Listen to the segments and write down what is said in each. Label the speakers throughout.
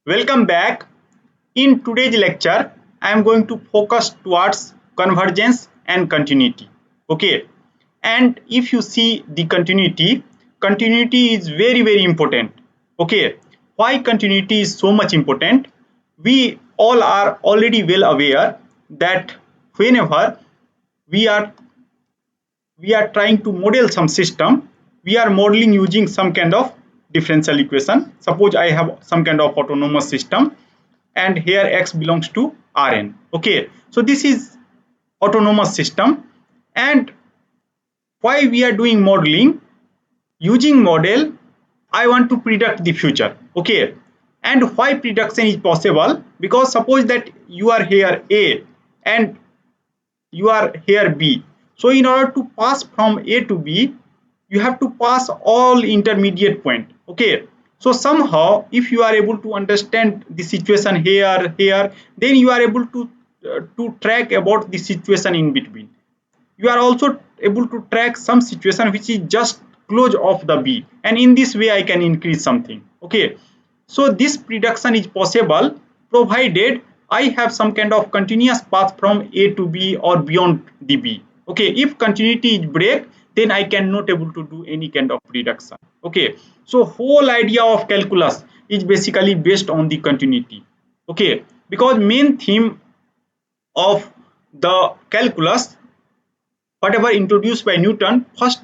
Speaker 1: Welcome back. In today's lecture, I am going to focus towards convergence and continuity. Okay. And if you see the continuity is very important. Okay. Why continuity is so much important? We all are already well aware that whenever we are we are trying to model some system, we are modeling using some kind of differential equation. Suppose I have some kind of autonomous system and here x belongs to Rn. Okay, so this is autonomous system, and why we are doing modeling? Using model, I want to predict the future. Okay, and why prediction is possible? Because suppose that you are here A and you are here B. So in order to pass from A to B, you have to pass all intermediate point. Okay. So somehow, if you are able to understand the situation here, then you are able to track about the situation in between. You are also able to track some situation which is just close of the B, and in this way I can increase something. Okay, so this prediction is possible provided I have some kind of continuous path from A to B or beyond the B. Okay, if continuity is break, then I cannot able to do any kind of prediction. Okay, so whole idea of calculus is basically based on the continuity. Okay, because main theme of the calculus, whatever introduced by Newton, first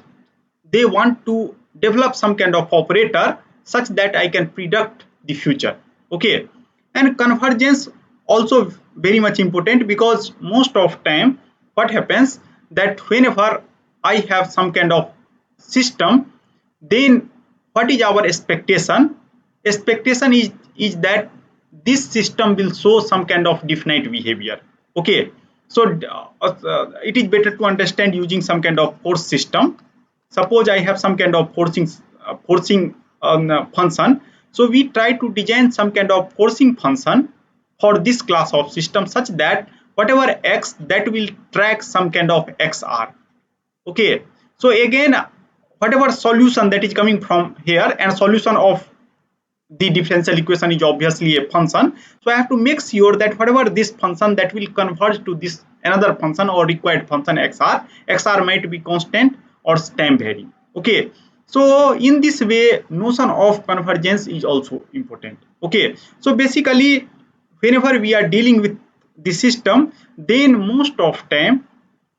Speaker 1: they want to develop some kind of operator such that I can predict the future. Okay, and convergence also very much important, because most of time what happens that whenever I have some kind of system, then what is our expectation? Expectation is that this system will show some kind of definite behavior. Okay, so it is better to understand using some kind of force system. Suppose I have some kind of forcing function, so we try to design some kind of forcing function for this class of system such that whatever x, that will track some kind of xr. Okay, so again, whatever solution that is coming from here, and solution of the differential equation is obviously a function, so I have to make sure that whatever this function, that will converge to this another function or required function xr might be constant or time varying. Okay, so in this way notion of convergence is also important. Okay, so basically whenever we are dealing with the system, then most of time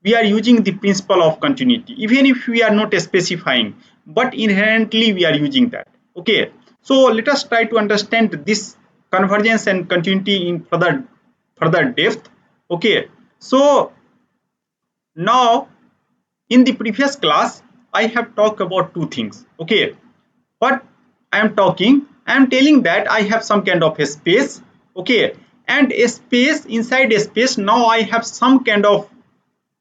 Speaker 1: we are using the principle of continuity, even if we are not specifying, but inherently we are using that. Okay, so let us try to understand this convergence and continuity in further depth. Okay, so now in the previous class I have talked about two things. Okay, what I am talking, I am telling that I have some kind of a space. Okay, and a space, inside a space, now I have some kind of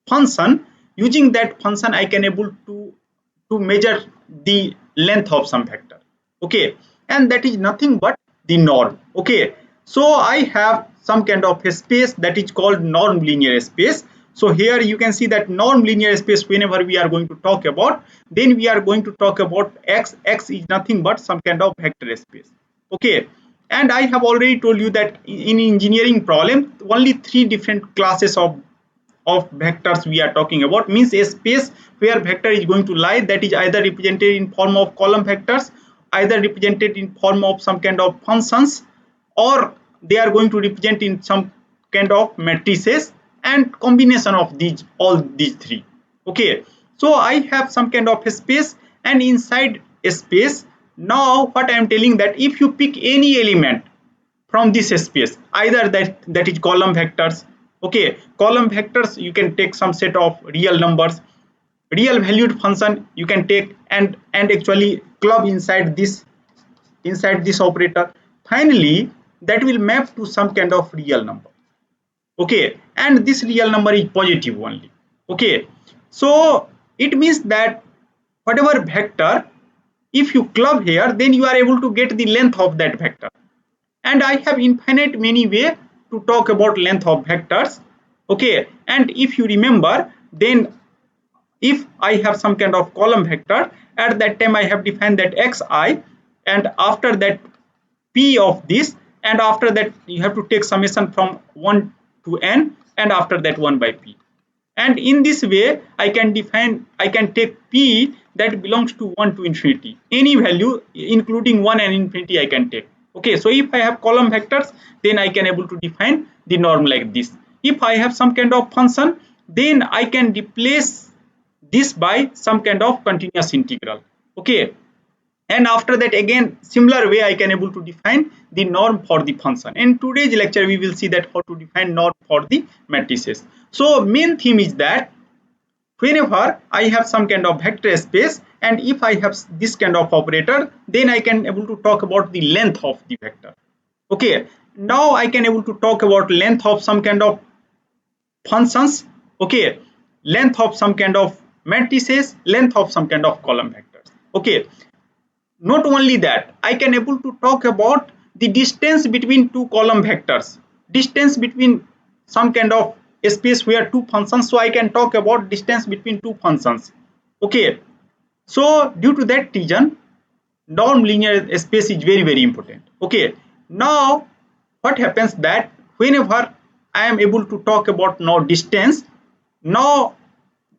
Speaker 1: function. Using that function I can able to measure the length of some vector. Okay, and that is nothing but the norm. Okay, so I have some kind of a space that is called norm linear space. So here you can see that norm linear space, whenever we are going to talk about, then we are going to talk about x is nothing but some kind of vector space. Okay, and I have already told you that in engineering problem only three different classes of vectors we are talking about. Means a space where vector is going to lie, that is either represented in form of column vectors, either represented in form of some kind of functions, or they are going to represent in some kind of matrices, and combination of these, all these three. Okay, so I have some kind of a space, and inside a space, now what I am telling, that if you pick any element from this space, either that is column vectors. Okay, column vectors you can take some set of real numbers, real valued function you can take, and actually club inside this operator. Finally that will map to some kind of real number. Okay, and this real number is positive only. Okay, so it means that whatever vector, if you club here, then you are able to get the length of that vector. And I have infinite many way to talk about length of vectors. Okay, and if you remember, then if I have some kind of column vector, at that time I have defined that xi, and after that p of this, and after that you have to take summation from 1 to n, and after that 1 by p. And in this way I can take p that belongs to 1 to infinity, any value including 1 and infinity I can take. Okay, so if I have column vectors, then I can able to define the norm like this. If I have some kind of function, then I can replace this by some kind of continuous integral. Okay, and after that again similar way I can able to define the norm for the function. In today's lecture we will see that how to define norm for the matrices. So main theme is that whenever I have some kind of vector space and if I have this kind of operator, then I can able to talk about the length of the vector. Okay, now I can able to talk about length of some kind of functions. Okay, length of some kind of matrices, length of some kind of column vectors. Okay, not only that, I can able to talk about the distance between two column vectors, distance between some kind of space where two functions, so I can talk about distance between two functions. Okay, so due to that reason non-linear space is very important. Okay, now what happens that whenever I am able to talk about now distance, now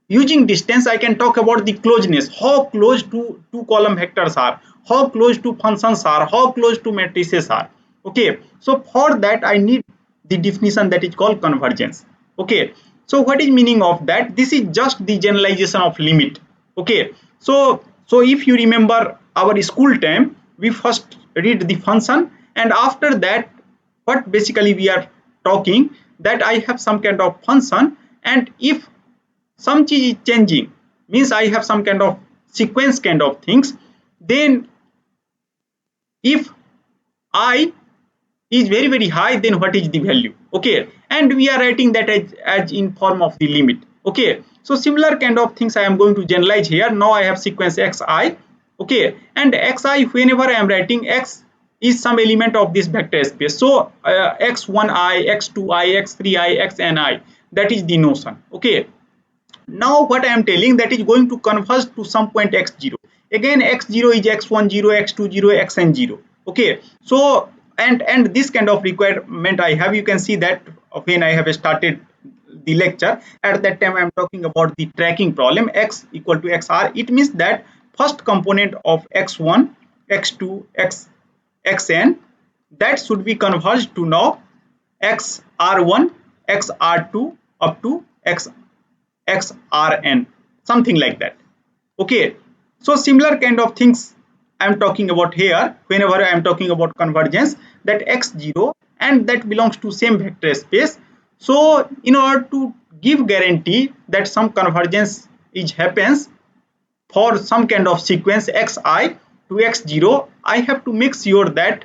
Speaker 1: using distance I can talk about the closeness, how close to two column vectors are, how close to functions are, how close to matrices are. Okay, so for that I need the definition that is called convergence. Okay, so what is meaning of that? This is just the generalization of limit. Okay, so if you remember our school time, we first read the function, and after that what basically we are talking that I have some kind of function, and if some change is changing, means I have some kind of sequence kind of things, then if I is very high, then what is the value? Okay, and we are writing that as in form of the limit. Okay, so similar kind of things I am going to generalize here. Now I have sequence xi. Okay, and xi, whenever I am writing, x is some element of this vector space, so x1i, x2i, x3i, xni, that is the notion. Okay, now what I am telling, that is going to converge to some point x0. Again x0 is x10, x20, xn0. Okay, so and this kind of requirement I have, you can see that when I have started the lecture, at that time I am talking about the tracking problem, x equal to xr. It means that first component of x1, x2, xn, that should be converged to now xr1, xr2 up to xrn, something like that. Okay, so similar kind of things I am talking about here whenever I am talking about convergence, that x0 and that belongs to same vector space. So in order to give guarantee that some convergence is happens for some kind of sequence xi to x0, I have to make sure that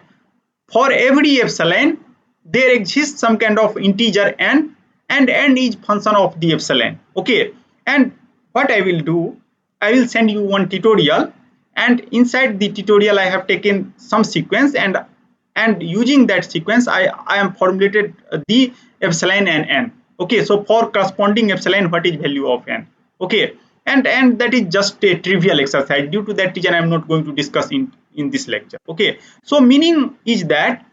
Speaker 1: for every epsilon there exists some kind of integer n, and n is function of the epsilon. Okay, and what I will do, I will send you one tutorial, and inside the tutorial I have taken some sequence, and using that sequence I am formulated the epsilon and n. Okay, so for corresponding epsilon what is value of n. Okay, and that is just a trivial exercise. Due to that reason I am not going to discuss in this lecture. Okay, so meaning is that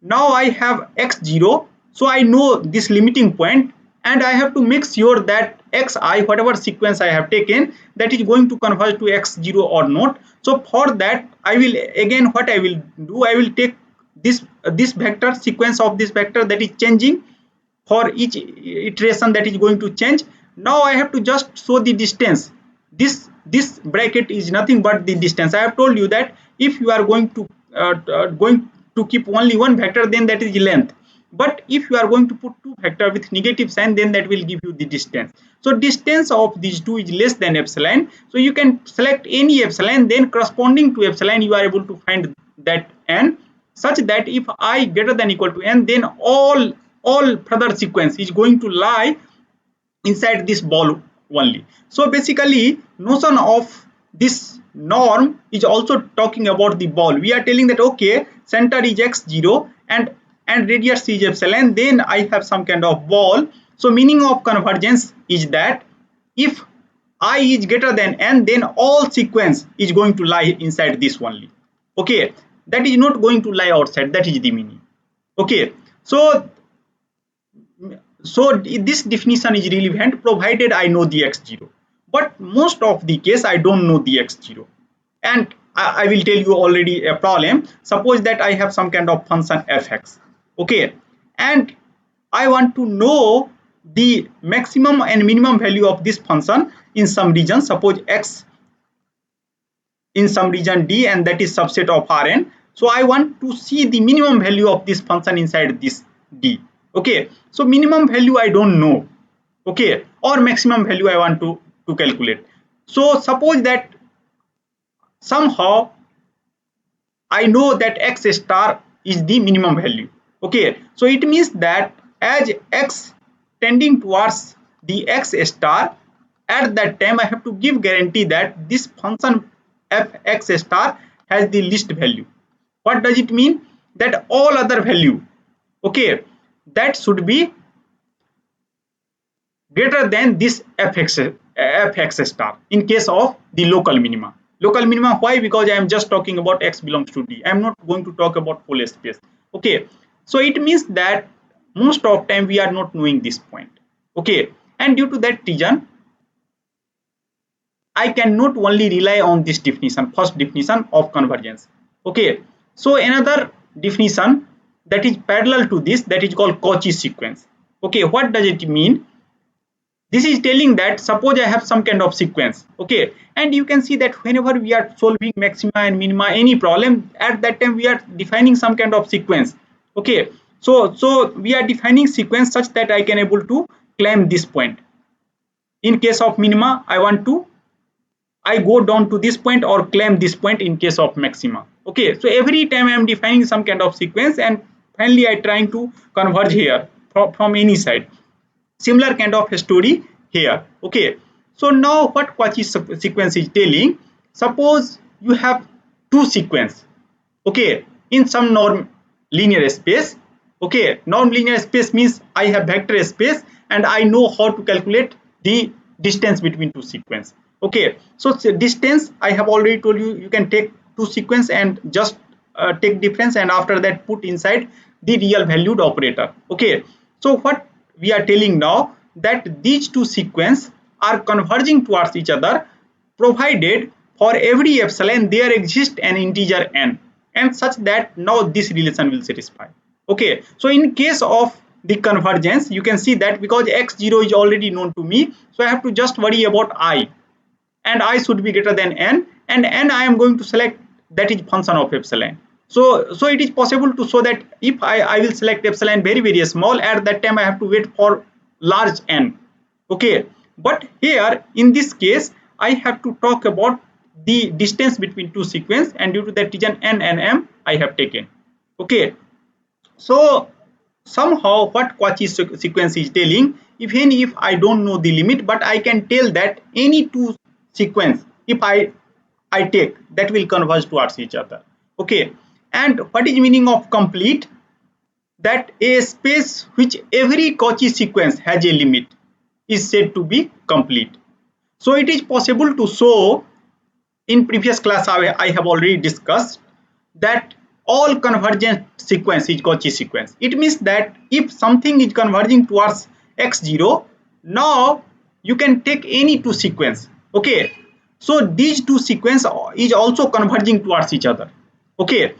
Speaker 1: now I have x0, so I know this limiting point, and I have to make sure that xi, whatever sequence I have taken, that is going to converge to x0 or not. So for that I will again, what I will do, I will take this vector, sequence of this vector that is changing for each iteration that is going to change. Now I have to just show the distance. This bracket is nothing but the distance. I have told you that if you are going to keep only one vector, then that is length, but if you are going to put two vector with negative sign, then that will give you the distance. So distance of these two is less than epsilon, so you can select any epsilon, then corresponding to epsilon you are able to find that n, such that if I greater than equal to n, then all further sequence is going to lie inside this ball only. So basically notion of this norm is also talking about the ball. We are telling that okay, center is x0 and radius is epsilon, then I have some kind of ball. So meaning of convergence is that if I is greater than n, then all sequence is going to lie inside this only. Okay, that is not going to lie outside, that is the meaning. Okay, so this definition is relevant provided I know the x0, but most of the case I don't know the x0. And I will tell you already a problem. Suppose that I have some kind of function fx, okay, and I want to know the maximum and minimum value of this function in some region, suppose x in some region D, and that is subset of Rn. So I want to see the minimum value of this function inside this D. Okay, so minimum value I don't know, okay, or maximum value I want to calculate. So suppose that somehow I know that x star is the minimum value. Okay, so it means that as x tending towards the x star, at that time I have to give guarantee that this function f(x star) has the least value. What does it mean? That all other value, okay, that should be greater than this fx star in case of the local minima. Local minima, why? Because I am just talking about x belongs to D. I am not going to talk about full space. Okay, so it means that most of time we are not knowing this point. Okay, and due to that reason I cannot only rely on this definition, first definition of convergence. Okay, so another definition that is parallel to this, that is called Cauchy sequence. Okay, what does it mean? This is telling that suppose I have some kind of sequence, okay, and you can see that whenever we are solving maxima and minima any problem, at that time we are defining some kind of sequence. Okay, so we are defining sequence such that I can able to claim this point. In case of minima I go down to this point or claim this point in case of maxima. Okay, so every time I am defining some kind of sequence and finally I trying to converge here from any side. Similar kind of story here. Okay, so now what Cauchy sequence is telling, suppose you have two sequence, okay, in some norm linear space. Okay, norm linear space means I have vector space and I know how to calculate the distance between two sequence. Okay, so distance I have already told you, you can take two sequence and just take difference and after that put inside the real valued operator. Okay, so what we are telling now, that these two sequence are converging towards each other provided for every epsilon there exists an integer n, and such that now this relation will satisfy. Okay, so in case of the convergence you can see that because x0 is already known to me, so I have to just worry about I, and I should be greater than n, and n I am going to select that is function of epsilon. So it is possible to show that if I will select epsilon very small, at that time I have to wait for large n. Okay, but here in this case I have to talk about the distance between two sequence, and due to that reason n and m I have taken. Okay, so somehow what Cauchy sequence is telling, even if I don't know the limit, but I can tell that any two sequence if I take, that will converge towards each other. Okay, and what is meaning of complete? That a space which every Cauchy sequence has a limit is said to be complete. So it is possible to show, in previous class I have already discussed, that all convergent sequence is Cauchy sequence. It means that if something is converging towards x0, now you can take any two sequence. Okay, so these two sequence is also converging towards each other. Okay,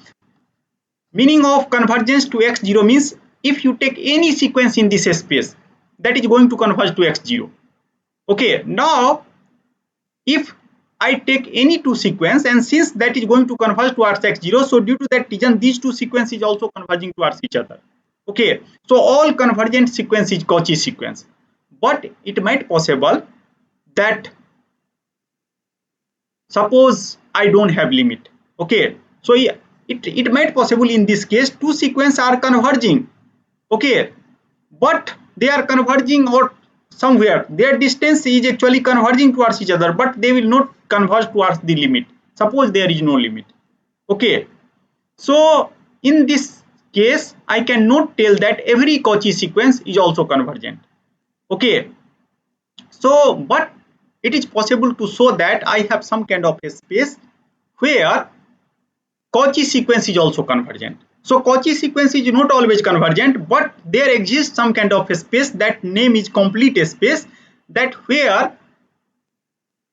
Speaker 1: meaning of convergence to x0 means if you take any sequence in this space, that is going to converge to x0. Okay, now if I take any two sequence, and since that is going to converge towards x0, so due to that reason these two sequences is also converging towards each other. Okay, so all convergent sequence is Cauchy sequence, but it might possible that suppose I don't have limit. Okay, so it might possible in this case two sequence are converging. Okay, but they are converging or somewhere their distance is actually converging towards each other, but they will not converge towards the limit. Suppose there is no limit. Okay, so in this case I cannot tell that every Cauchy sequence is also convergent. Okay, so but it is possible to show that I have some kind of a space where Cauchy sequence is also convergent. So Cauchy sequence is not always convergent, but there exists some kind of a space that name is complete space, that where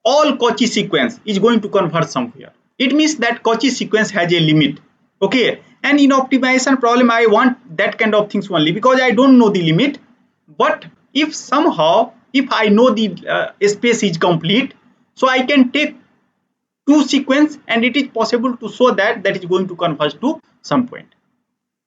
Speaker 1: all Cauchy sequence is going to converge somewhere. It means that Cauchy sequence has a limit. Okay, and in optimization problem I want that kind of things only, because I don't know the limit. But if somehow if I know the space is complete, so I can take two sequence and it is possible to show that that is going to converge to some point.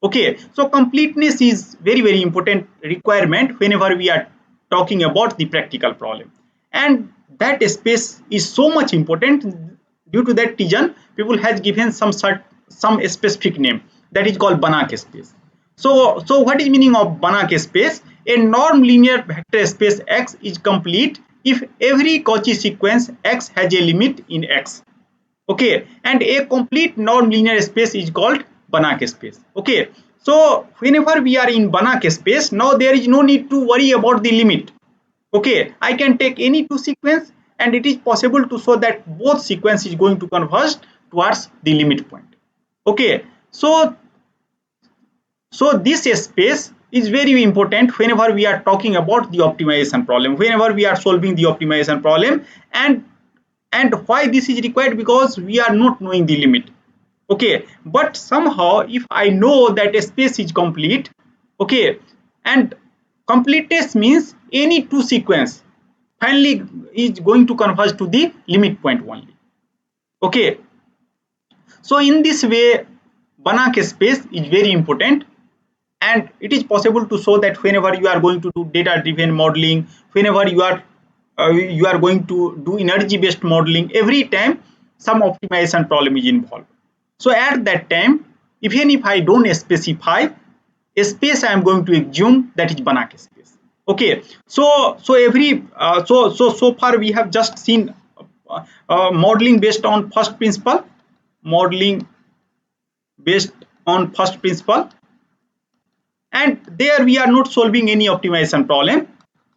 Speaker 1: Okay, so completeness is very important requirement whenever we are talking about the practical problem, and that space is so much important. Due to that reason, people has given some specific name, that is called Banach space. So what is meaning of Banach space? A norm linear vector space X is complete if every Cauchy sequence X has a limit in X. Okay, and a complete non-linear space is called Banach space. Okay, so whenever we are in Banach space, now there is no need to worry about the limit. Okay, I can take any two sequence and it is possible to show that both sequence is going to converge towards the limit point. Okay, so this space is very important whenever we are talking about the optimization problem, whenever we are solving the optimization problem. And why this is required? Because we are not knowing the limit. Okay, but somehow if I know that a space is complete, okay, and completeness means any two sequence finally is going to converge to the limit point only. Okay, so in this way Banach space is very important, and it is possible to show that whenever you are going to do data driven modeling, whenever you are going to do energy based modeling, every time some optimization problem is involved. So at that time, even if I don't specify a space, I am going to assume that is Banach space. Okay, so far we have just seen modeling based on first principle, modeling based on first principle, and there we are not solving any optimization problem.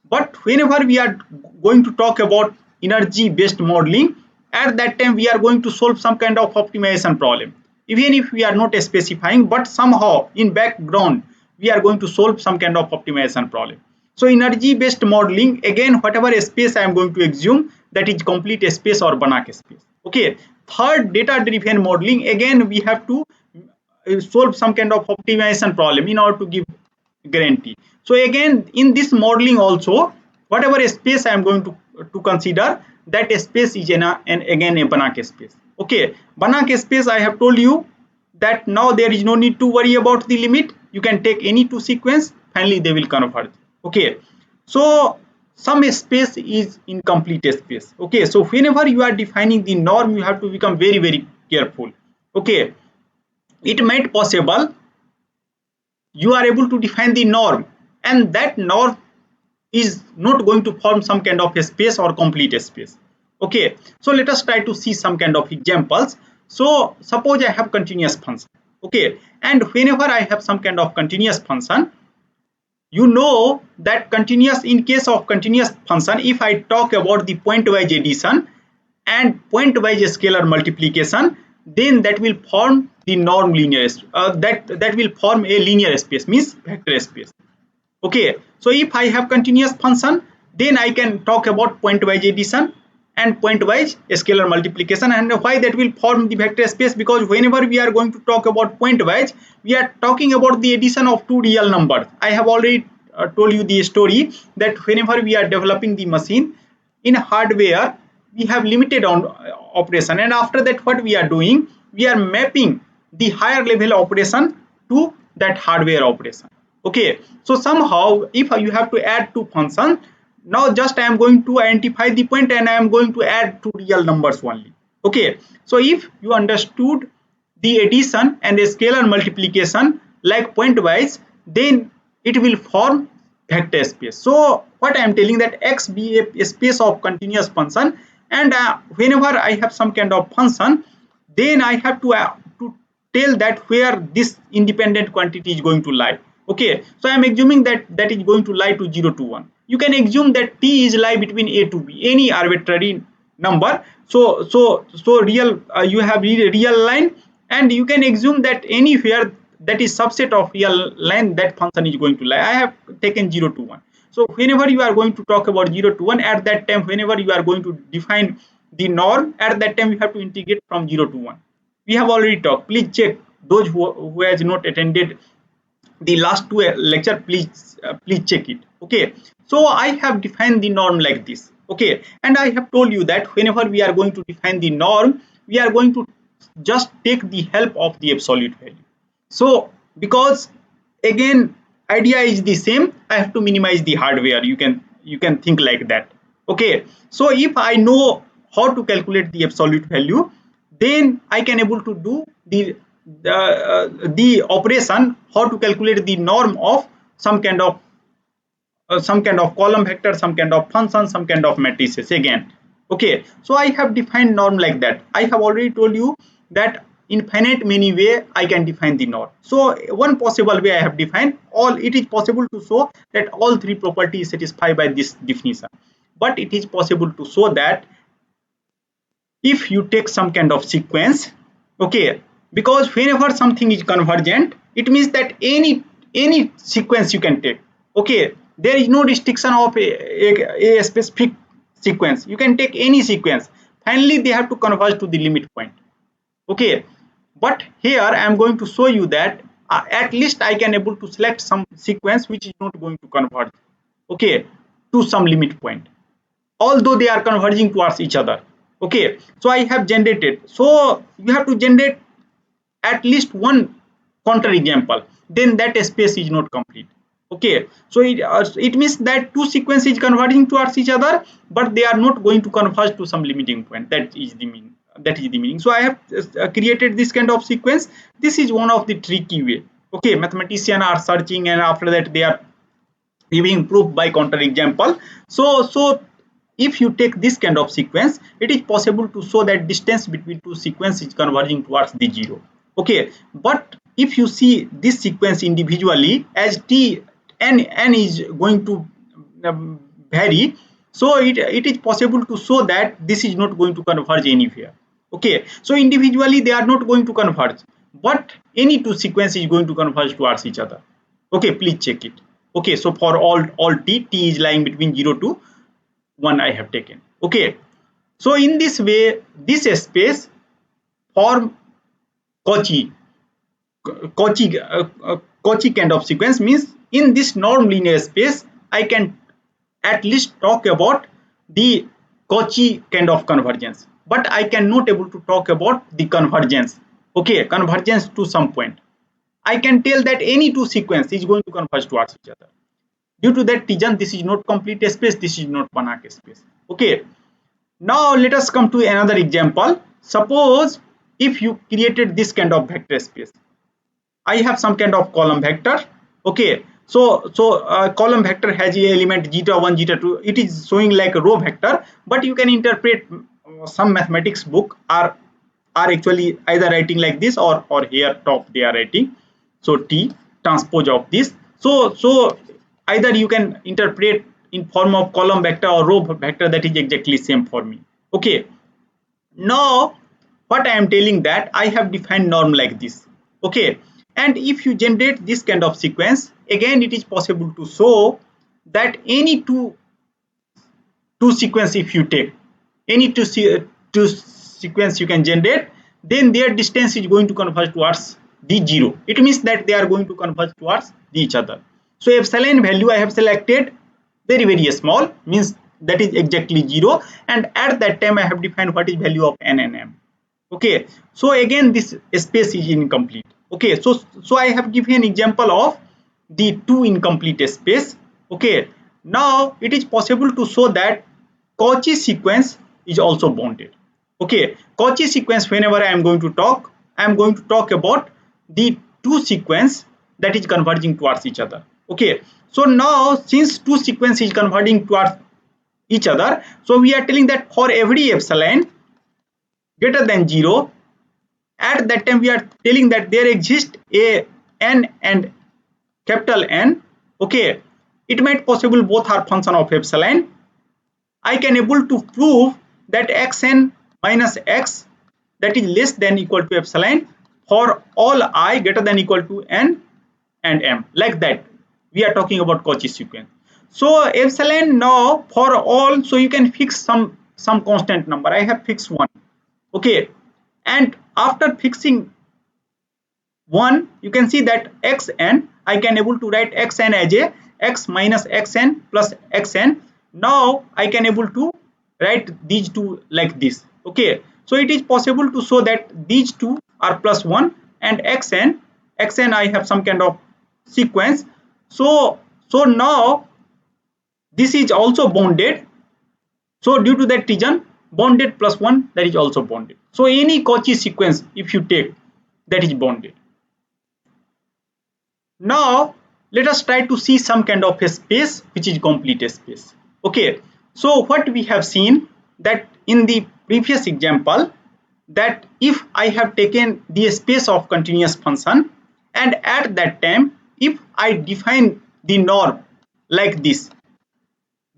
Speaker 1: But whenever we are going to talk about energy based modeling, at that time we are going to solve some kind of optimization problem, even if we are not specifying, but somehow in background we are going to solve some kind of optimization problem. So energy based modeling, again whatever space I am going to assume, that is complete space or Banach space. Okay, third, data driven modeling, again we have to solve some kind of optimization problem in order to give guarantee. So again in this modeling also, whatever space I am going to consider, that space is again a Banach space. Okay, Banach space, I have told you that now there is no need to worry about the limit. You can take any two sequence, finally they will converge. Okay, so some space is incomplete space. Okay, so whenever you are defining the norm, you have to become very careful. Okay, it might possible you are able to define the norm, and that norm is not going to form some kind of a space or complete space. Okay, so let us try to see some kind of examples. So suppose I have continuous function. Okay, and whenever I have some kind of continuous function, you know that continuous, in case of continuous function, if I talk about the pointwise addition and pointwise scalar multiplication, then that will form the norm linear, that will form a linear space, means vector space. Okay, so if I have continuous function, then I can talk about pointwise addition and pointwise scalar multiplication. And why that will form the vector space? Because whenever we are going to talk about pointwise, we are talking about the addition of two real numbers. I have already told you the story that whenever we are developing the machine in hardware, we have limited on operation, and after that what we are doing, we are mapping the higher level operation to that hardware operation. Okay, so somehow if you have to add two functions, now just I am going to identify the point and I am going to add two real numbers only. Okay, so if you understood the addition and a scalar multiplication like pointwise, then it will form vector space. So what I am telling, that X be a space of continuous function, and whenever I have some kind of function, then I have to tell that where this independent quantity is going to lie. Okay, so I am assuming that that is going to lie to 0 to 1. You can assume that t is lie between a to b, any arbitrary number. So real, you have real line, and you can assume that anywhere that is subset of real line, that function is going to lie. I have taken 0 to 1. So whenever you are going to talk about 0 to 1, at that time, whenever you are going to define the norm, at that time you have to integrate from 0 to 1. We have already talked. Please check those who has not attended the last two lecture, please check it. Okay, so I have defined the norm like this. Okay, and I have told you that whenever we are going to define the norm, we are going to just take the help of the absolute value. So because again idea is the same, I have to minimize the hardware. You can think like that. Okay, so if I know how to calculate the absolute value, then I can able to do the operation how to calculate the norm of some kind of column vector, some kind of function, some kind of matrices again. Okay, so I have defined norm like that. I have already told you that infinite many way I can define the norm. So one possible way I have defined, all it is possible to show that all three properties satisfied by this definition, but it is possible to show that if you take some kind of sequence. Okay, because whenever something is convergent, it means that any sequence you can take. Okay, there is no restriction of a specific sequence. You can take any sequence, finally they have to converge to the limit point. Okay, but here I am going to show you that at least I can able to select some sequence which is not going to converge, okay, to some limit point, although they are converging towards each other. Okay, so I have generated, so you have to generate at least one counter example, then that space is not complete. Okay, so it means that two sequences is converging towards each other, but they are not going to converge to some limiting point. That is the meaning. So I have created this kind of sequence. This is one of the tricky way. Okay, mathematicians are searching, and after that they are giving proof by counter example. So if you take this kind of sequence, it is possible to show that distance between two sequences is converging towards the zero. Okay, but if you see this sequence individually, as n is going to vary, so it is possible to show that this is not going to converge anywhere. Okay, so individually they are not going to converge, but any two sequence is going to converge towards each other. Okay, please check it. Okay, so for all t is lying between 0 to 1 I have taken. Okay, so in this way this space form Cauchy Cauchy kind of sequence, means in this norm linear space I can at least talk about the Cauchy kind of convergence, but I cannot able to talk about the convergence. Okay, convergence to some point. I can tell that any two sequence is going to converge towards each other. Due to that reason, this is not complete space, this is not Banach space. Okay, now let us come to another example. Suppose if you created this kind of vector space, I have some kind of column vector. Okay, so column vector has a element zeta 1 zeta 2. It is showing like a row vector, but you can interpret some mathematics book are actually either writing like this, or here top they are writing so t transpose of this. So either you can interpret in form of column vector or row vector, that is exactly same for me. Okay, now what I am telling that I have defined norm like this. Okay, and if you generate this kind of sequence, again it is possible to show that any two sequence, if you take any two sequence you can generate, then their distance is going to converge towards the zero. It means that they are going to converge towards each other. So epsilon value I have selected very small, means that is exactly zero, and at that time I have defined what is value of n and m. Okay, so again this space is incomplete. Okay, so I have given an example of the two incomplete space. Okay, now it is possible to show that Cauchy sequence is also bounded. Okay, Cauchy sequence, whenever I am going to talk, I am going to talk about the two sequence that is converging towards each other. Okay, so now since two sequence is converging towards each other, so we are telling that for every epsilon greater than 0, at that time we are telling that there exists a n and capital N. Okay, it might possible both are function of epsilon. I can able to prove that xn minus x, that is less than equal to epsilon, for all I greater than equal to n and m, like that. We are talking about Cauchy sequence. So epsilon now for all, so you can fix some constant number. I have fixed 1. Okay, and after fixing 1, you can see that xn, I can able to write xn as a x minus xn plus xn. Now I can able to write these two like this. Okay, so it is possible to show that these two are plus 1, and xn I have some kind of sequence. So now this is also bounded. So due to that reason, bounded plus 1, that is also bounded. So any Cauchy sequence if you take, that is bounded. Now let us try to see some kind of a space which is complete space. Okay, so what we have seen that in the previous example, that if I have taken the space of continuous function, and at that time if I define the norm like this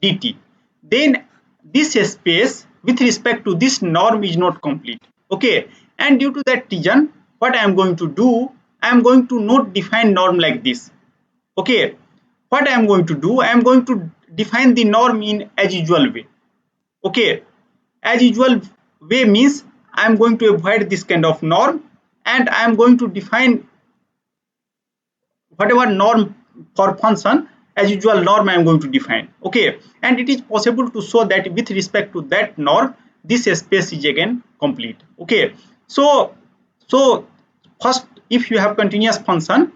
Speaker 1: dt, then this space with respect to this norm is not complete. Okay, and due to that reason, what I am going to do, I am going to not define norm like this. Okay, what I am going to do, I am going to define the norm in as usual way. Okay, as usual way means I am going to avoid this kind of norm, and I am going to define whatever norm for function, as usual norm I am going to define. Okay, and it is possible to show that with respect to that norm, this space is again complete. Okay, so first, if you have continuous function,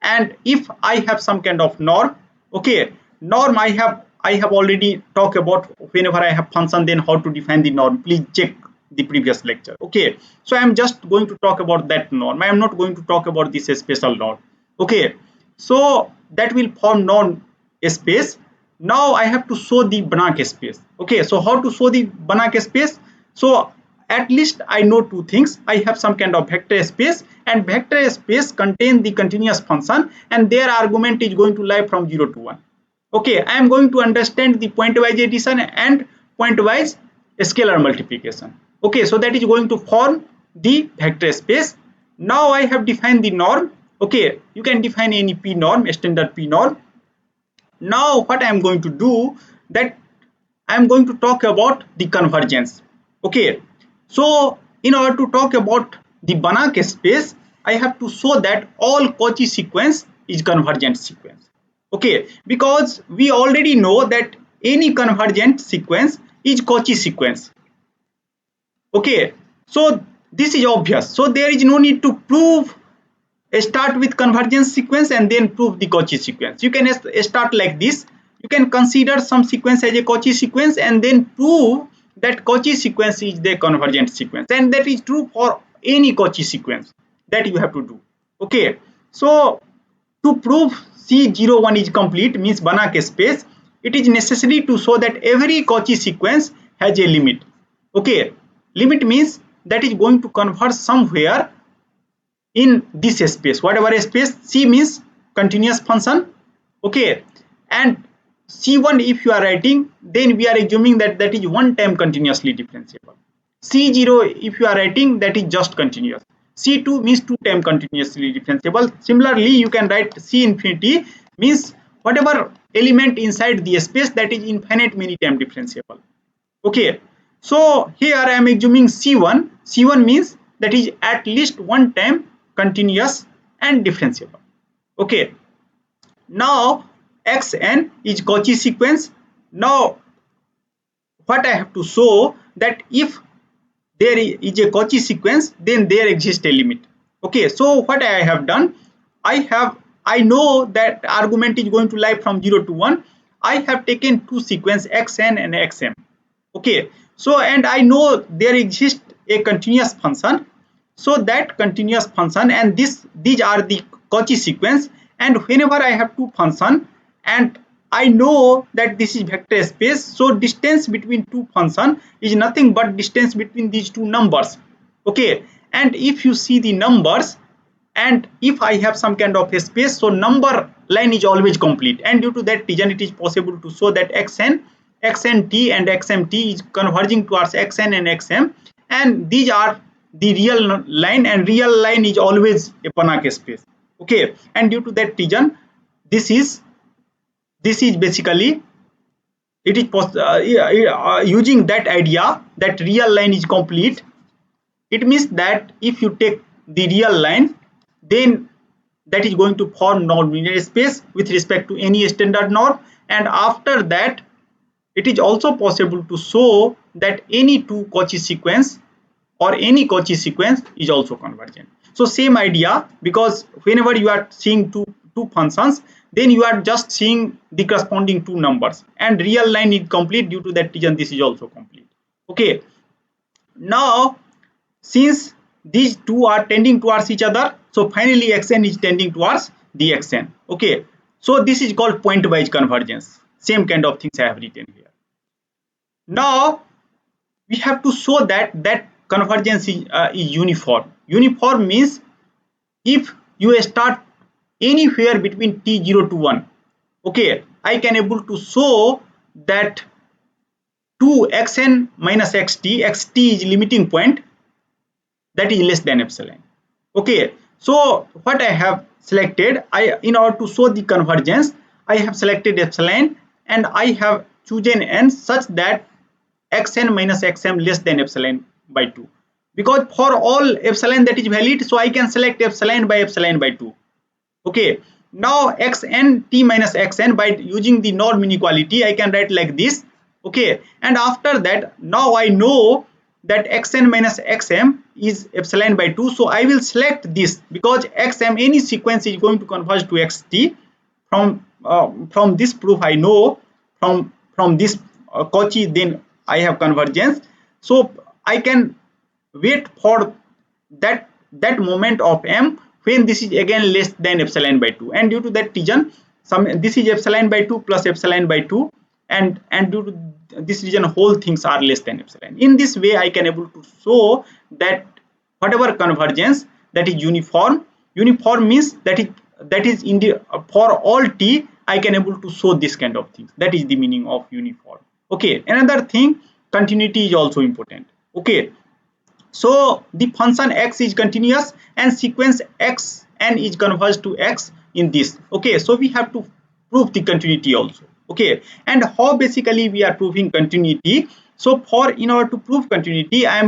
Speaker 1: and if I have some kind of norm, okay, norm I have already talked about. Whenever I have function, then how to define the norm, please check the previous lecture. Okay, so I am just going to talk about that norm. I am not going to talk about this special norm. Okay, so that will form norm space. Now I have to show the Banach space. Okay, so how to show the Banach space? So at least I know two things. I have some kind of vector space, and vector space contain the continuous function, and their argument is going to lie from 0 to 1. Okay, I am going to understand the pointwise addition and pointwise scalar multiplication. Okay, so that is going to form the vector space. Now I have defined the norm. Okay, you can define any p norm, standard p norm. Now what I am going to do, that I am going to talk about the convergence. Okay, so in order to talk about the Banach space, I have to show that all Cauchy sequence is convergent sequence. Okay, because we already know that any convergent sequence is Cauchy sequence. Okay, so this is obvious. So there is no need to prove, start with convergence sequence and then prove the Cauchy sequence. You can start like this. You can consider some sequence as a Cauchy sequence and then prove that Cauchy sequence is the convergent sequence, and that is true for any Cauchy sequence that you have to do. Okay, so to prove C01 is complete, means Banach space, it is necessary to show that every Cauchy sequence has a limit. Okay, limit means that is going to converge somewhere in this space, whatever space. C means continuous function. Okay, and C1 if you are writing, then we are assuming that that is one time continuously differentiable. C0 if you are writing, that is just continuous. C2 means two time continuously differentiable. Similarly, you can write C infinity means whatever element inside the space that is infinite many time differentiable. Okay, so here I am assuming C1. C1 means that is at least one time continuous and differentiable. Okay, now xn is Cauchy sequence. Now what I have to show, that if there is a Cauchy sequence, then there exists a limit. Okay, so what I have done, I know that argument is going to lie from 0 to 1. I have taken two sequence xn and xm. Okay, so and I know there exists a continuous function. So that continuous function and these are the Cauchy sequence, and whenever I have two function and I know that this is vector space, so distance between two function is nothing but distance between these two numbers. Okay, and if you see the numbers, and if I have some kind of a space, so number line is always complete, and due to that reason it is possible to show that xnt and xmt is converging towards xn and xm, and these are the real line, and real line is always a Banach space. Okay, and due to that reason, this is basically it is using that idea that real line is complete. It means that if you take the real line, then that is going to form non-linear space with respect to any standard norm, and after that it is also possible to show that any two Cauchy sequence or any Cauchy sequence is also convergent. So same idea, because whenever you are seeing two functions, then you are just seeing the corresponding two numbers, and real line is complete. Due to that reason, this is also complete. Okay, now since these two are tending towards each other, so finally xn is tending towards the xn. Okay, so this is called point-wise convergence. Same kind of things I have written here. Now we have to show that convergence is uniform. Uniform means if you start anywhere between t0 to 1, okay, I can able to show that 2xn minus xt is limiting point, that is less than epsilon. Okay, so what I have selected, in order to show the convergence, I have selected epsilon, and I have chosen n such that xn minus xm less than epsilon by 2, because for all epsilon that is valid, so I can select epsilon by 2. Okay, now xn t minus xn, by using the norm inequality, I can write like this. Okay, and after that, now I know that xn minus xm is epsilon by 2, so I will select this, because xm, any sequence, is going to converge to xt. From this proof I know, from this Cauchy, then I have convergence. So I can wait for that moment of m when this is again less than epsilon by 2, and due to that reason, this is epsilon by 2 plus epsilon by 2, and due to this reason, whole things are less than epsilon. In this way, I can able to show that whatever convergence, that is uniform. Uniform means that is in the for all t, I can able to show this kind of things. That is the meaning of uniform. Okay, another thing, continuity is also important. Okay, so the function x is continuous, and sequence x n is converged to x in this. Okay, so we have to prove the continuity also. Okay, and how basically we are proving continuity? So in order to prove continuity, I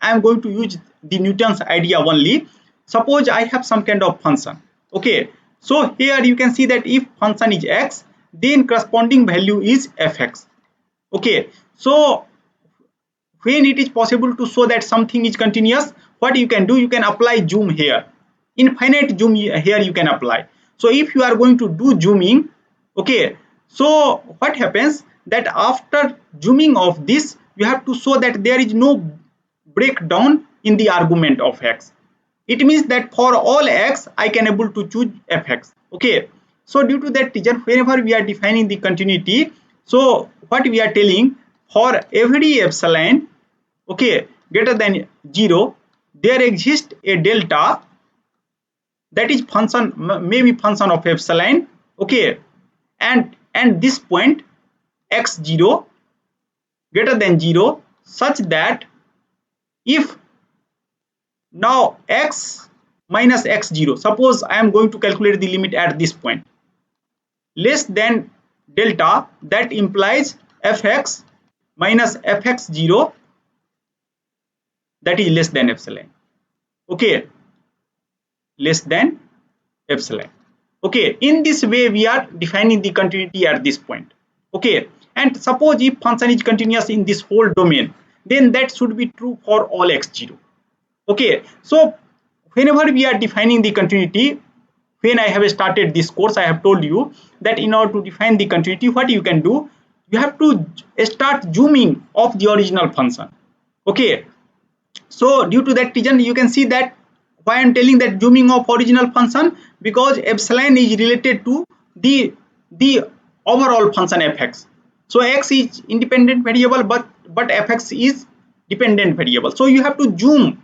Speaker 1: am going to use the Newton's idea only. Suppose I have some kind of function. Okay, so here you can see that if function is x, then corresponding value is fx. Okay, so when it is possible to show that something is continuous, what you can do, you can apply zoom here. Infinite zoom here you can apply. So if you are going to do zooming, okay, so what happens, that after zooming of this, you have to show that there is no breakdown in the argument of x. It means that for all x, I can able to choose fx. Okay, so due to that reason, whenever we are defining the continuity, so what we are telling, for every epsilon, okay, greater than 0, there exists a delta, that is function, maybe function of epsilon. Okay, and this point x0 greater than 0, such that if now x minus x0, suppose I am going to calculate the limit at this point, less than delta, that implies fx minus fx0, that is less than epsilon. Okay, less than epsilon. Okay, in this way we are defining the continuity at this point. Okay, and suppose if function is continuous in this whole domain, then that should be true for all x0. Okay, so whenever we are defining the continuity, when I have started this course, I have told you that in order to define the continuity, what you can do, you have to start zooming of the original function. Okay, so due to that reason, you can see that why I am telling that zooming of original function, because epsilon is related to the overall function fx. So x is independent variable, but fx is dependent variable. So you have to zoom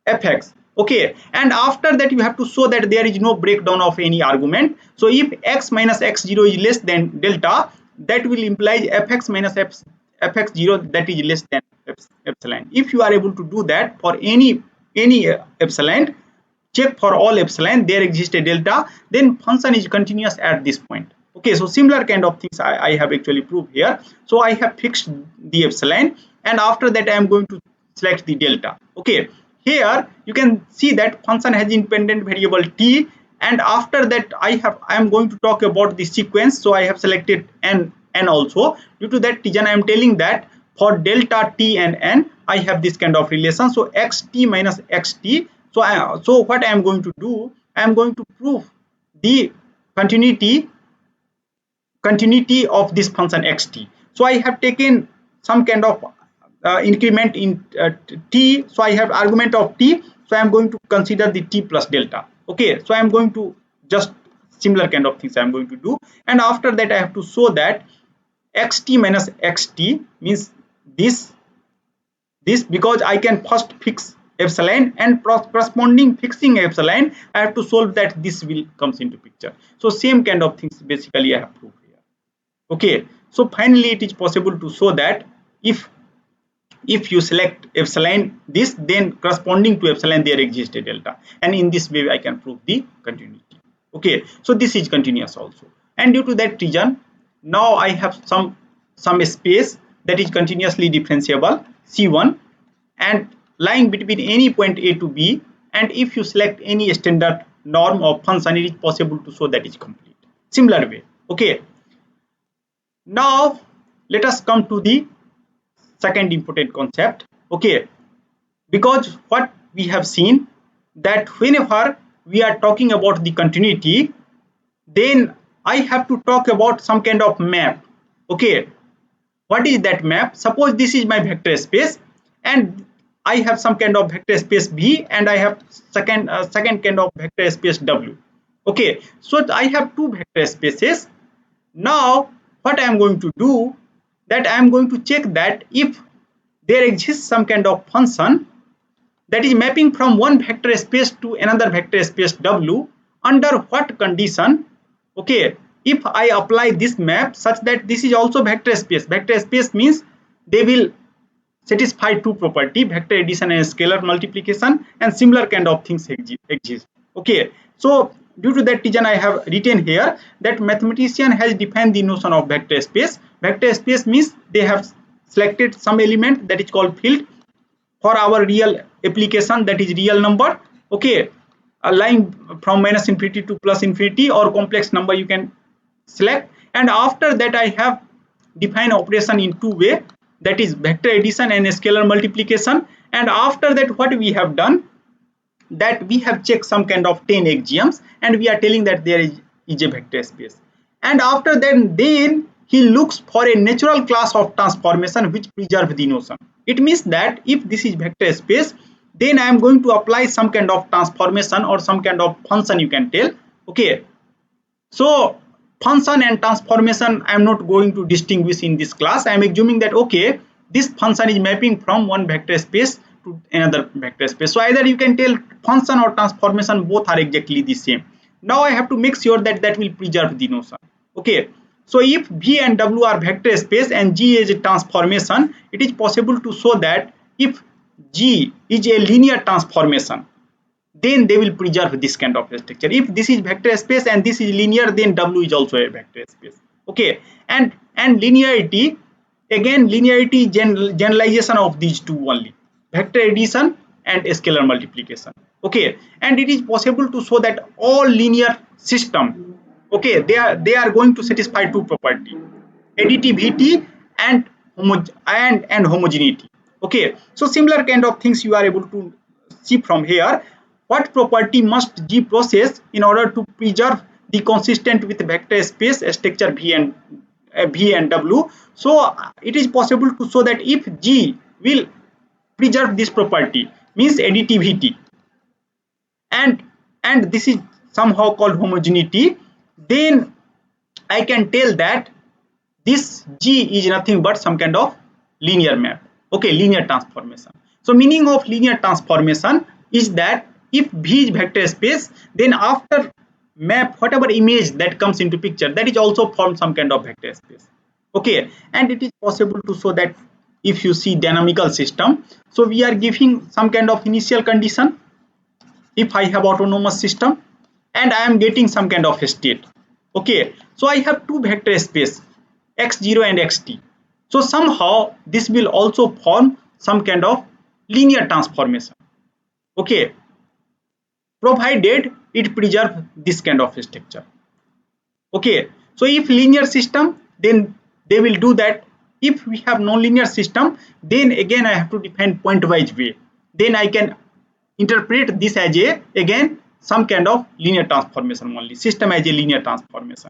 Speaker 1: fx. Okay, and after that you have to show that there is no breakdown of any argument. So if x minus x0 is less than delta, that will imply fx minus fx0, that is less than epsilon. If you are able to do that for any epsilon, check for all epsilon there exists a delta, then function is continuous at this point. Okay, so similar kind of things I have actually proved here. So I have fixed the epsilon, and after that I am going to select the delta. Okay, here you can see that function has independent variable t, and after that I am going to talk about the sequence. So I have selected n also. Due to that reason I am telling that for delta t and n I have this kind of relation. So xt minus xt. So what I am going to do, I am going to prove the continuity of this function xt. So I have taken some kind of increment in t. So I have argument of t. So I am going to consider the t plus delta. Okay, so I am going to just similar kind of things I am going to do, and after that I have to show that xt minus xt means this because I can first fix epsilon, and corresponding fixing epsilon I have to solve that this will comes into picture. So same kind of things basically I have proved here. Okay, so finally it is possible to show that if you select epsilon this, then corresponding to epsilon there exists a delta, and in this way I can prove the continuity. Okay, so this is continuous also, and due to that reason now I have some space that is continuously differentiable C1 and lying between any point A to B, and if you select any standard norm of function it is possible to show that is complete. Similar way. Okay, now let us come to the second important concept. Okay, because what we have seen that whenever we are talking about the continuity, then I have to talk about some kind of map. Okay, what is that map? Suppose this is my vector space, and I have some kind of vector space V, and I have second kind of vector space W. Okay, so I have two vector spaces. Now what I am going to do, that I am going to check that if there exists some kind of function that is mapping from one vector space to another vector space W, under what condition. Okay, if I apply this map such that this is also vector space means they will satisfy two property, vector addition and scalar multiplication, and similar kind of things exist. Okay, so due to that reason I have written here that mathematician has defined the notion of vector space. Vector space means they have selected some element that is called field for our real application, that is real number. Okay, a line from minus infinity to plus infinity or complex number you can select, and after that I have defined operation in two way, that is vector addition and scalar multiplication. And after that what we have done, that we have checked some kind of 10 axioms, and we are telling that there is a vector space, and after that then he looks for a natural class of transformation which preserve the notion. It means that if this is vector space, then I am going to apply some kind of transformation or some kind of function you can tell. Okay, so function and transformation I am not going to distinguish in this class. I am assuming that okay, this function is mapping from one vector space to another vector space. So either you can tell function or transformation, both are exactly the same. Now I have to make sure that that will preserve the notion. Okay, so if V and W are vector space and G is a transformation, it is possible to show that if G is a linear transformation, then they will preserve this kind of structure. If this is vector space and this is linear, then W is also a vector space. Okay, and linearity, again linearity generalization of these two only, vector addition and scalar multiplication. Okay, and it is possible to show that all linear system, okay, they are going to satisfy two property, additivity and homogeneity. Okay, so similar kind of things you are able to see from here. What property must G possess in order to preserve the consistent with vector space structure V and W? So it is possible to show that if G will preserve this property, means additivity, and this is somehow called homogeneity, then I can tell that this G is nothing but some kind of linear map. Okay, linear transformation. So meaning of linear transformation is that if V is vector space, then after map whatever image that comes into picture, that is also form some kind of vector space. Okay, and it is possible to show that if you see dynamical system, so we are giving some kind of initial condition if I have autonomous system, and I am getting some kind of state. Okay, so I have two vector space x0 and xt. So somehow this will also form some kind of linear transformation. Okay, provided it preserve this kind of structure. Okay, so if linear system, then they will do that. If we have non-linear system, then again I have to define point-wise way. Then I can interpret this as a again some kind of linear transformation only. System as a linear transformation.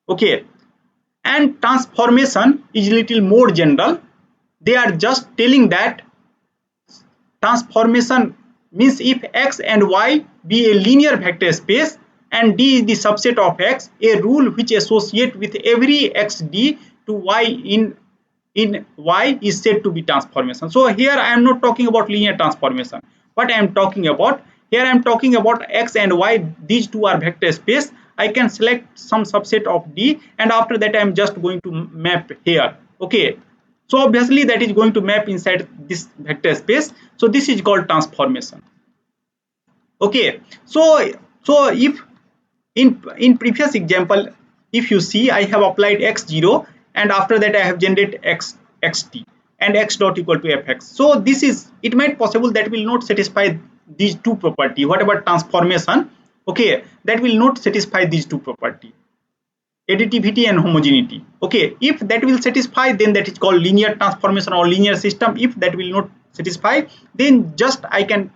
Speaker 1: Okay, and transformation is little more general. They are just telling that transformation means if x and y be a linear vector space and D is the subset of x, a rule which associates with every xd to y in y is said to be transformation. So here I am not talking about linear transformation. What I am talking about here, I am talking about x and y. These two are vector space. I can select some subset of D, and after that I am just going to map here. Okay, so obviously that is going to map inside this vector space. So this is called transformation. Okay, so if in previous example, if you see, I have applied x0 and after that I have generated xt and x dot equal to fx. So this is, it might possible that will not satisfy these two property. Whatever transformation, okay, that will not satisfy these two property, additivity and homogeneity. Okay, if that will satisfy, then that is called linear transformation or linear system. If that will not satisfy, then just I can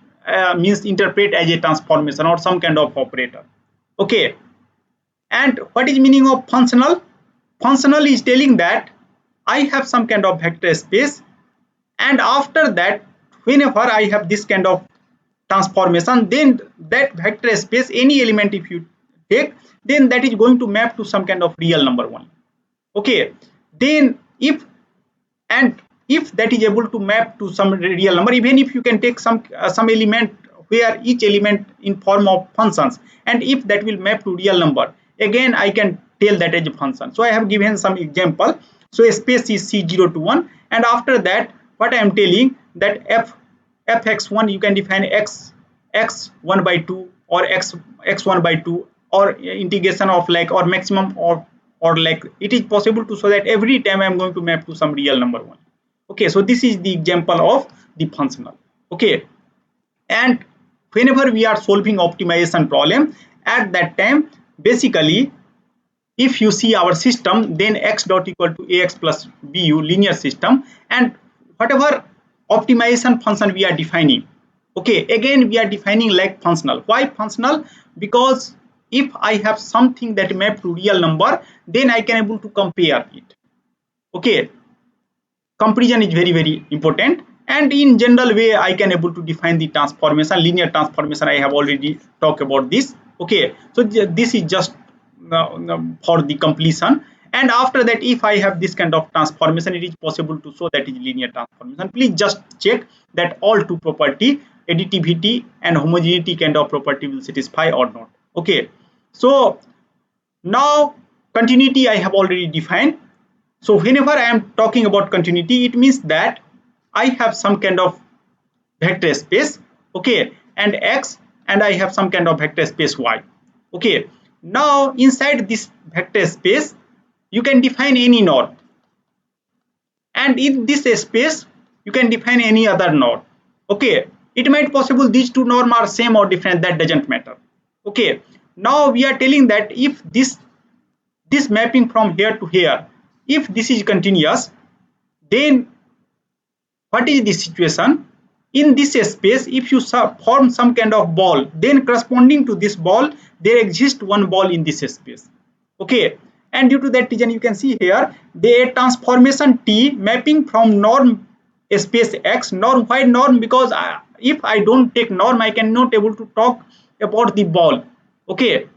Speaker 1: means interpret as a transformation or some kind of operator. Okay, and what is meaning of functional? Functional is telling that I have some kind of vector space, and after that whenever I have this kind of transformation, then that vector space, any element if you take, then that is going to map to some kind of real number one. Okay, then if that is able to map to some real number, even if you can take some element where each element in form of functions, and if that will map to real number, again I can tell that as a function. So I have given some example. So a space is c0 to 1, and after that what I am telling that fx1 you can define x1 by 2 or x1 by 2 or integration of like or maximum or like it is possible to, so that every time I am going to map to some real number one. Okay, so this is the example of the functional. Okay, and whenever we are solving optimization problem, at that time basically if you see our system, then x dot equal to ax plus bu linear system, and whatever optimization function we are defining, okay, again we are defining like functional. Why functional? Because if I have something that map to real number, then I can able to compare it. Okay, comparison is very important, and in general way I can able to define the transformation, linear transformation. I have already talked about this. Okay, so this is just for the completion, and after that if I have this kind of transformation, it is possible to show that is linear transformation. Please just check that all two property, additivity and homogeneity kind of property will satisfy or not. Okay, so now continuity I have already defined. So whenever I am talking about continuity, it means that I have some kind of vector space, okay, and x, and I have some kind of vector space y. Okay, now inside this vector space you can define any node, and in this space you can define any other node. Okay, it might possible these two norms are same or different, that doesn't matter. Okay, now we are telling that if this mapping from here to here, if this is continuous, then what is the situation? In this space, if you form some kind of ball, then corresponding to this ball there exists one ball in this space. Okay, and due to that reason you can see here the transformation T mapping from norm space X. Norm, why norm? Because if I don't take norm, I cannot able to talk about the ball. Okay,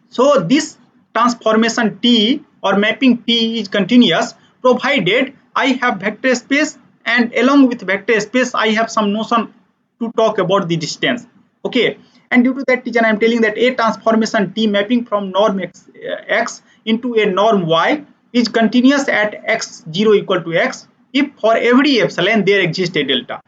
Speaker 1: so this transformation T or mapping T is continuous provided I have vector space, and along with vector space I have some notion to talk about the distance. Okay, and due to that reason I am telling that a transformation T mapping from norm x into a norm y is continuous at x0 equal to x, if for every epsilon there exists a delta.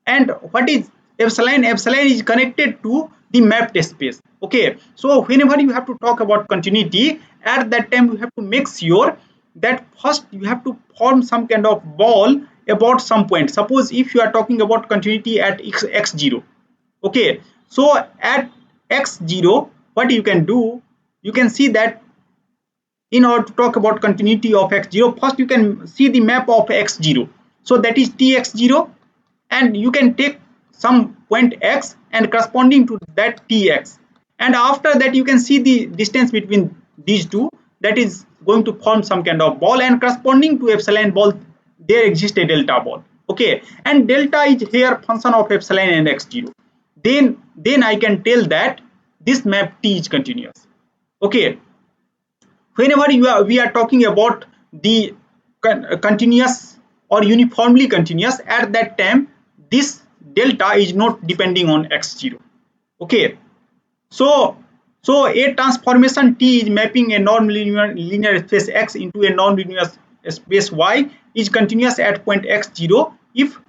Speaker 1: And what is epsilon? Epsilon is connected to the mapped space. Okay, so whenever you have to talk about continuity, at that time you have to make sure that first you have to form some kind of ball about some point. Suppose if you are talking about continuity at x0. Okay, so at x0, what you can do, you can see that in order to talk about continuity of x0, first you can see the map of x0. So that is tx0, and you can take some point x and corresponding to that tx, and after that you can see the distance between these two, that is going to form some kind of ball, and corresponding to epsilon ball there exists a delta ball. Okay, and delta is here function of epsilon and x0. Then I can tell that this map T is continuous. Okay, whenever we are talking about the continuous or uniformly continuous, at that time this delta is not depending on x0. Okay, so a transformation T is mapping a non-linear space x into a non-linear space y is continuous at point x0 if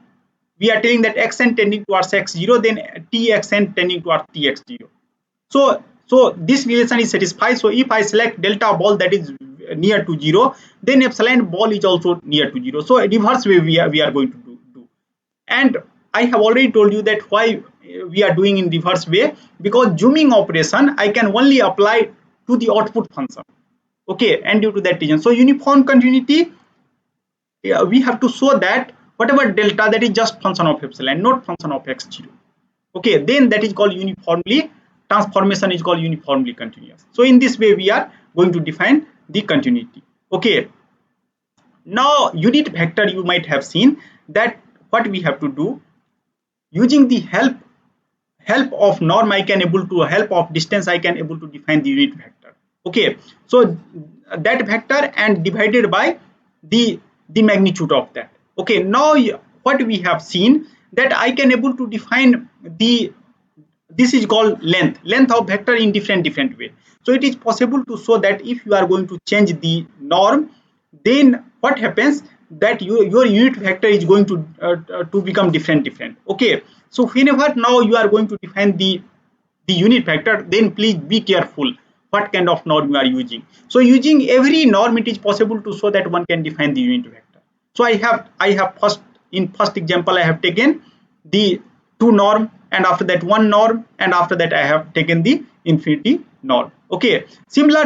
Speaker 1: we are telling that xn tending towards x0, then txn tending towards tx0. So this relation is satisfied. So if I select delta ball that is near to 0, then epsilon ball is also near to 0. So a reverse way we are going to do. And I have already told you that why we are doing in reverse way, because zooming operation I can only apply to the output function. Okay, and due to that reason, so uniform continuity, we have to show that whatever delta, that is just function of epsilon, not function of x0. Okay, then that is called uniformly, transformation is called uniformly continuous. So in this way we are going to define the continuity. Okay, now unit vector, you might have seen that what we have to do, using the help of norm I can able to, help of distance I can able to define the unit vector. Okay, so that vector and divided by the magnitude of that. Okay, now what we have seen, that I can able to define the, this is called length of vector in different way. So it is possible to show that if you are going to change the norm, then what happens, that your unit vector is going to become different. Okay, so whenever now you are going to define the unit vector, then please be careful what kind of norm you are using. So using every norm, it is possible to show that one can define the unit vector. So I have first example I have taken the two norm, and after that one norm, and after that I have taken the infinity norm. Okay, similar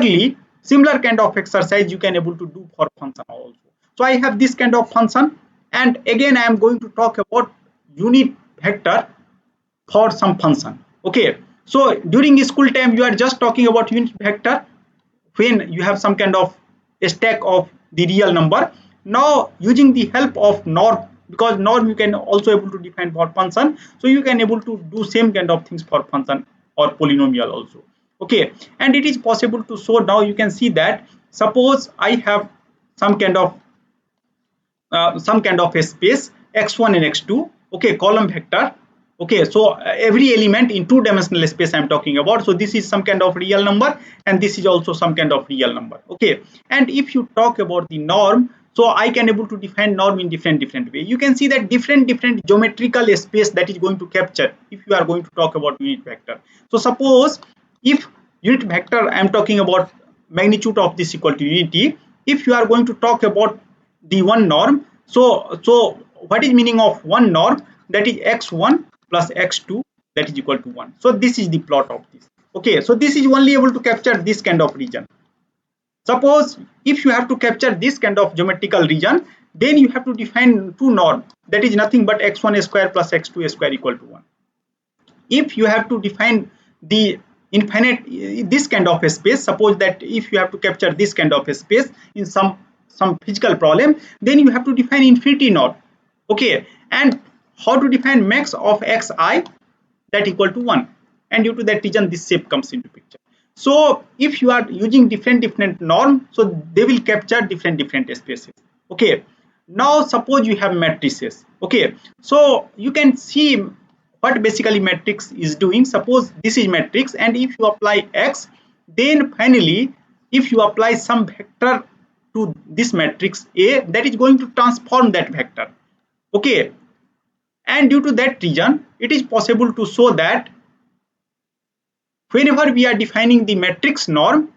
Speaker 1: kind of exercise you can able to do for function also. So I have this kind of function, and again I am going to talk about unit vector for some function. Okay, so during school time you are just talking about unit vector when you have some kind of a stack of the real number. Now using the help of norm, because norm you can also able to define for function, so you can able to do same kind of things for function or polynomial also. Okay, and it is possible to show. Now you can see that suppose I have some kind of a space x1 and x2. Okay, column vector. Okay, so every element in two-dimensional space I am talking about. So this is some kind of real number, and this is also some kind of real number. Okay, and if you talk about the norm, so I can able to define norm in different way. You can see that different geometrical space that is going to capture if you are going to talk about unit vector. So suppose if unit vector I am talking about magnitude of this equal to unity, if you are going to talk about the one norm, so what is meaning of one norm, that is x1 plus x2 that is equal to 1. So this is the plot of this. Okay, so this is only able to capture this kind of region. Suppose if you have to capture this kind of geometrical region, then you have to define two norm, that is nothing but x1 square plus x2 square equal to 1. If you have to define the infinite, this kind of a space, suppose that if you have to capture this kind of a space in some physical problem, then you have to define infinity norm. Okay, and how to define max of xi that equal to 1, and due to that reason this shape comes into picture. So if you are using different norm, so they will capture different spaces. Okay, now suppose you have matrices. Okay, so you can see what basically matrix is doing. Suppose this is matrix, and if you apply x, then finally if you apply some vector to this matrix A, that is going to transform that vector. Okay, and due to that reason, it is possible to show that whenever we are defining the matrix norm,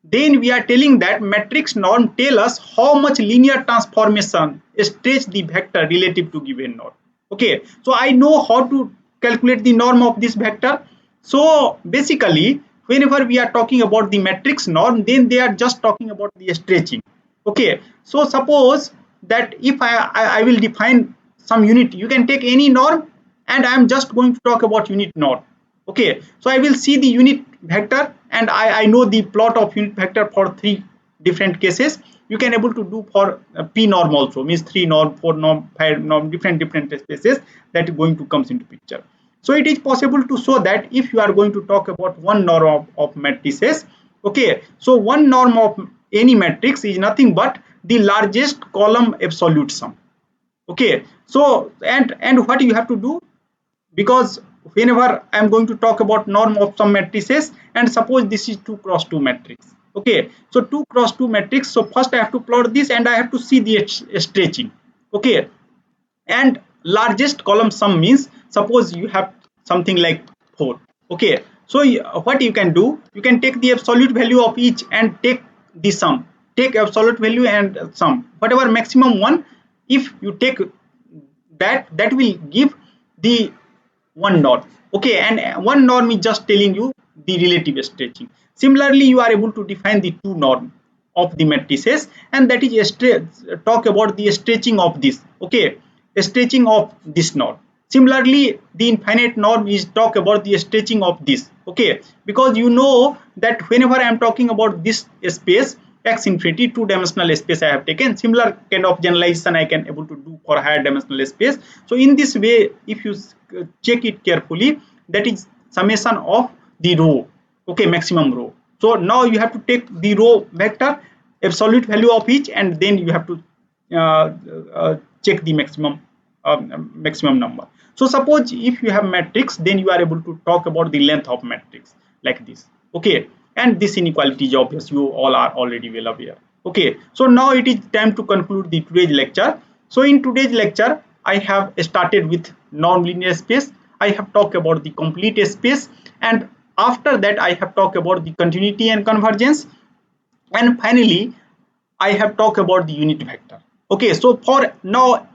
Speaker 1: then we are telling that matrix norm tell us how much linear transformation stretch the vector relative to given norm. Okay, so I know how to calculate the norm of this vector. So basically, whenever we are talking about the matrix norm, then they are just talking about the stretching. Okay, so suppose that if I will define some unit, you can take any norm, and I am just going to talk about unit norm. Okay, so I will see the unit vector, and I know the plot of unit vector for 3 different cases. You can able to do for p norm also, means 3 norm, 4 norm, 5 norm, different spaces that going to comes into picture. So it is possible to show that if you are going to talk about one norm of matrices, okay, so one norm of any matrix is nothing but the largest column absolute sum. Okay, so and what you have to do, because whenever I am going to talk about norm of some matrices, and suppose this is 2 cross 2 matrix. Okay, so 2 cross 2 matrix, so first I have to plot this and I have to see the stretching. Okay, and largest column sum means suppose you have something like 4. Okay, so what you can do, you can take the absolute value of each and take the sum, take absolute value and sum, whatever maximum one, if you take that, that will give the one norm. Okay, and one norm is just telling you the relative stretching. Similarly, you are able to define the two norm of the matrices, and that is talk about the stretching of this. Okay, stretching of this norm. Similarly, the infinite norm is talk about the stretching of this. Okay, because you know that whenever I am talking about this space x infinity, two-dimensional space I have taken, similar kind of generalization I can able to do for higher dimensional space. So in this way, if you check it carefully, that is summation of the row. Okay, maximum row. So now you have to take the row vector, absolute value of each, and then you have to check the maximum number. So suppose if you have matrix, then you are able to talk about the length of matrix like this. Okay, and this inequality is obvious, you all are already well aware. Okay, so now it is time to conclude the today's lecture. So in today's lecture, I have started with non-linear space, I have talked about the complete space, and after that I have talked about the continuity and convergence, and finally I have talked about the unit vector. Okay, so for now,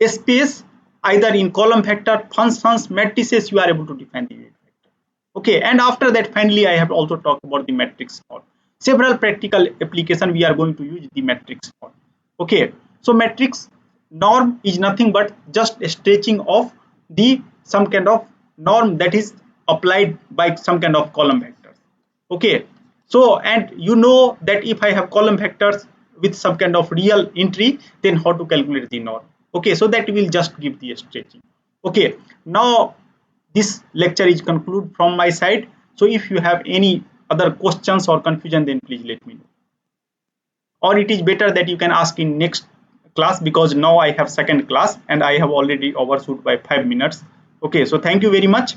Speaker 1: a space either in column vector, functions, matrices, you are able to define the unit vector. Okay, and after that, finally, I have also talked about the matrix norm. Several practical application we are going to use the matrix norm. Okay, so matrix norm is nothing but just a stretching of the some kind of norm that is applied by some kind of column vectors. Okay, so and you know that if I have column vectors with some kind of real entry, then how to calculate the norm. Okay, so that will just give the stretching. Okay, now this lecture is concluded from my side. So if you have any other questions or confusion, then please let me know, or it is better that you can ask in next class, because now I have second class and I have already overshoot by 5 minutes. Okay, so thank you very much.